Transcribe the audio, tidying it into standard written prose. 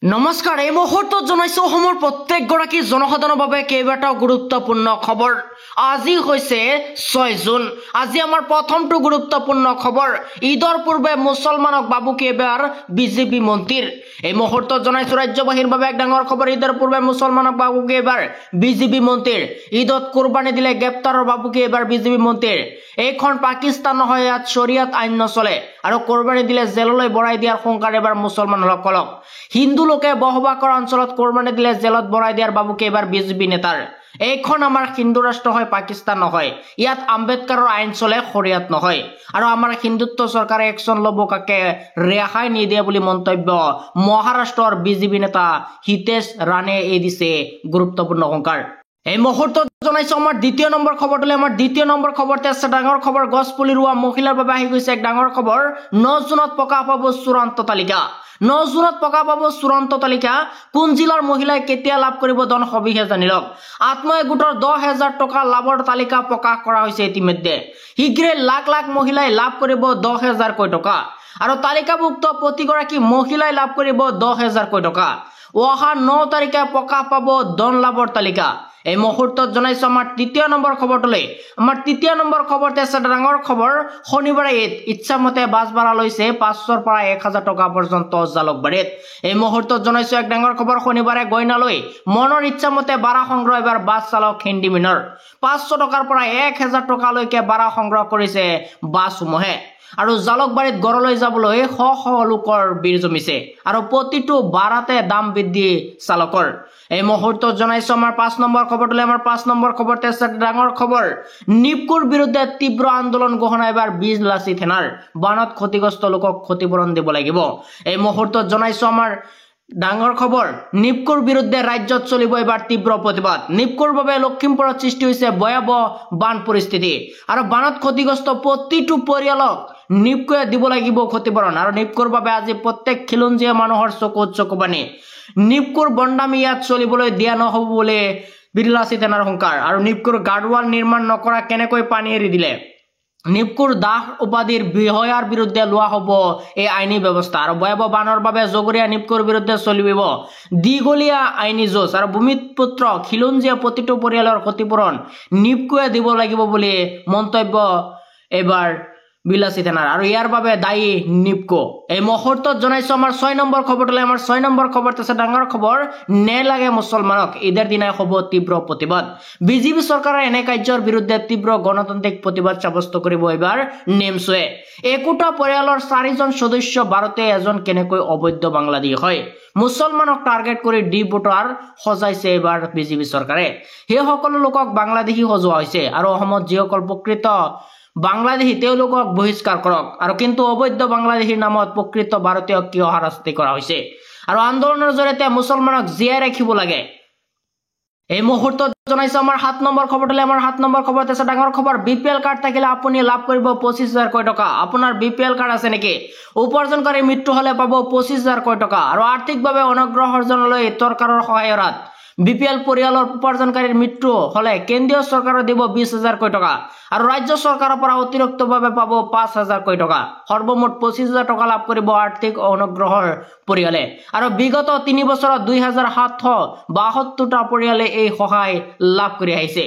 নমস্কাৰ এই মুহূৰ্তত জনাইছো অসমৰ প্ৰত্যেকগৰাকী জনসাধাৰণৰ বাবে কেইবাটাও গুৰুত্বপূৰ্ণ খবৰ। আজি হৈছে 6 জুন। আজি আমাৰ প্ৰথমটো গুৰুত্বপূৰ্ণ খবৰ। ঈদৰ পূৰ্বে মুছলমানক বাবুকি এবাৰ বিজেপি মন্ত্ৰীৰ। এই মুহূৰ্তত জনাইছো ৰাজ্যবাসীৰ বাবে এক ডাঙৰ খবৰ। ঈদৰ পূৰ্বে মুছলমানক বাবুকি এবাৰ বিজেপি মন্ত্ৰীৰ। ঈদত কুৰবানী দিলে গ্ৰেপ্তাৰৰ বাবুকি এবাৰ বিজেপি মন্ত্ৰীৰ। এইখন পাকিস্তান নহয়, ইয়াত শৰিয়াত আইন নচলে আৰু কুৰবানী দিলে জেললৈ বৰাই দিয়াৰ সংকাৰ এবাৰ মুছলমানসকলক। হিন্দু লোকে বসবাস কৰা অঞ্চলত কুৰবানী দিলে জেলত বৰাই দিয়াৰ বাবুকি এবাৰ বিজেপি নেতাৰ। এইখন আমাৰ হিন্দু ৰাষ্ট্ৰ হয়, পাকিস্তান নহয়। ইয়াত আম্বেদকাৰৰ আইন চলে, শৰিয়াত নহয়। আৰু আমাৰ হিন্দুত্ব চৰকাৰে একচন ল'ব, কাকে ৰেহাই নিদিয়ে বুলি মন্তব্য মহাৰাষ্ট্ৰৰ বিজেপি নেতা হিতেশ ৰাণে দিছে গুৰুত্বপূৰ্ণ সংকাৰ। এই মুহূৰ্তত জনাইছো আমাৰ দ্বিতীয় নম্বৰ খবৰটোলৈ। আমাৰ দ্বিতীয় নম্বৰ খবৰতে আছে ডাঙৰ খবৰ। গছ পুলি ৰোৱা মহিলাৰ বাবে আহি গৈছে এক ডাঙৰ খবৰ। 9 জুনত প্ৰকাশ পাব চূড়ান্ত তালিকা। 9 জুনত প্ৰকাশ পাব চূড়ান্ত তালিকা। কোন জিলাৰ মহিলাই কেতিয়া লাভ কৰিব ধন সবিশেষ জানি লওক। আত্মসহায়ক গোটৰ 10,000 টকা লাভৰ তালিকা প্ৰকাশ কৰা হৈছে ইতিমধ্যে। শীঘ্ৰে লাখ লাখ মহিলাই লাভ কৰিব 10,000 টকা আৰু তালিকাভুক্ত প্ৰতিগৰাকী মহিলাই লাভ কৰিব 10,000 টকা। অহা 9 তাৰিখে প্ৰকাশ পাব ধন লাভৰ তালিকা। এই মুহূৰ্তত জনাইছো আমাৰ তৃতীয় নম্বৰ খবৰটোলৈ। আমাৰ তৃতীয় নম্বৰ খবৰতে আছে ডাঙৰ খবৰ। শনিবাৰে ইচ্ছামতে বাছ ভাড়া লৈছে 500ৰ পৰা 1,000 টকা পৰ্যন্ত জালুকবাৰীত। এই মুহূৰ্তত জনাইছো এক ডাঙৰ খবৰ। শনিবাৰে গইনালৈ মনৰ ইচ্ছামতে ভাড়া সংগ্ৰহ এবাৰ বাছ চালক হিন্দিমিনৰ। 500 টকাৰ পৰা 1,000 টকালৈকে ভাড়া সংগ্ৰহ কৰিছে বাছসমূহে। আৰু জালুকবাৰীত গড়লৈ যাবলৈ শ শ লোকৰ ভিৰ জমিছে আৰু প্ৰতিটো ভাড়াতে দাম বৃদ্ধি চালকৰ। এই মুহূৰ্তত জনাইছো আমাৰ 5 নম্বৰ খবৰটোলৈ। আমাৰ 5 নম্বৰ খবৰতে আছে ডাঙৰ খবৰ। নিপকুৰ বিৰুদ্ধে তীব্ৰ আন্দোলন ঘোষণা এবাৰ বিলাসী থানাৰ। বানত ক্ষতিগ্ৰস্ত লোকক ক্ষতিপূৰণ দিব লাগিব। এই মুহূৰ্তত জনাইছো আমাৰ ডাঙৰ খবৰ। নিপকুৰ বিৰুদ্ধে ৰাজ্যত চলিব এবাৰ তীব্ৰ প্ৰতিবাদ। নিপকুৰ বাবে লখিমপুৰত সৃষ্টি হৈছে ভয়াৱহ বান পৰিস্থিতি আৰু বানত ক্ষতিগ্ৰস্ত প্ৰতিটো পৰিয়ালক নিপকুৱে দিব লাগিব ক্ষতিপূৰণ। আৰু নিপকুৰ বাবে আজি প্ৰত্যেক খিলঞ্জীয়া মানুহৰ চকুত চকুপানী। নিপকুৰ বন্দামি ইয়াত চলিবলৈ দিয়া নহব বুলি বিলাসী থানাৰ সংকাৰ। আৰু নিপকুৰ গাৰ্ডৱাল নিৰ্মাণ নকৰা কেনেকৈ পানী এৰি দিলে। নিপকুৰ দাস উপাধিৰ বিষয়াৰ বিৰুদ্ধে লোৱা হ'ব এই আইনী ব্যৱস্থা। আৰু ভয়াৱহ বানৰ বাবে জগৰীয়া নিপকুৰ বিৰুদ্ধে চলিব দীঘলীয়া আইনী যুঁজ আৰু ভূমিপুত্ৰ খিলঞ্জীয়া প্ৰতিটো পৰিয়ালৰ ক্ষতিপূৰণ নিপকুৱে দিব লাগিব বুলি মন্তব্য এবাৰ বিলাসী থানাৰ। আৰু ইয়াৰ বাবে দায়ী নিপকো। এই মুহূৰ্তত জনাইছো আমাৰ 6 নম্বৰ খবৰটোলৈ। আমাৰ 6 নম্বৰ খবৰত আছে ডাঙৰ খবৰ। নেলাগে মুছলমানক, ঈদৰ দিনাই হ'ব তীব্ৰ প্ৰতিবাদ। বিজেপি চৰকাৰৰ এনে কাৰ্যৰ বিৰুদ্ধে তীব্ৰ গণতান্ত্ৰিক প্ৰতিবাদ সাব্যস্ত কৰিব এইবাৰ নেমচুৱে। একোটা পৰিয়ালৰ 4জন সদস্য ভাৰতে এজন কেনেকৈ অবৈধ বাংলাদেশী হয়। মুছলমানক টাৰ্গেট কৰি ভোটাৰ সজাইছে এইবাৰ বিজেপি চৰকাৰে। সেই সকলো লোকক বাংলাদেশী সজোৱা হৈছে আৰু অসমত যিসকল প্ৰকৃত বাংলাদেশী তেওঁলোকক বহিষ্কাৰ কৰক। আৰু কিন্তু অবৈধ বাংলাদেশীৰ নামত প্ৰকৃত ভাৰতীয়ক কিয় হাৰাশাস্তি কৰা হৈছে আৰু আন্দোলনৰ জৰিয়তে মুছলমানক জীয়াই ৰাখিব লাগে। এই মুহূৰ্তত জনাইছো আমাৰ 7 নম্বৰ খবৰটোলৈ। আমাৰ 7 নম্বৰ খবৰত আছে ডাঙৰ খবৰ। BPL কাৰ্ড থাকিলে আপুনি লাভ কৰিব 25,000 টকা। আপোনাৰ BPL কাৰ্ড আছে নেকি? উপাৰ্জনকাৰী মৃত্যু হলে পাব 25,000 টকা। আৰু আৰ্থিকভাৱে অনগ্ৰসৰজনলৈ চৰকাৰৰ সহায়ৰ হাত। BPL পৰিয়ালৰ উপাৰ্জনকাৰীৰ মৃত্যু হলে কেন্দ্ৰীয় চৰকাৰে দিব 20,000 টকা আৰু ৰাজ্য চৰকাৰৰ পৰা অতিৰিক্তভাৱে পাব 5,000 টকা। সৰ্বমুঠ 25,000 টকা লাভ কৰিব আৰ্থিক অনুগ্ৰহৰ পৰিয়ালে। আৰু বিগত 3 বছৰত 2,772টা পৰিয়ালে এই সহায় লাভ কৰি আহিছে।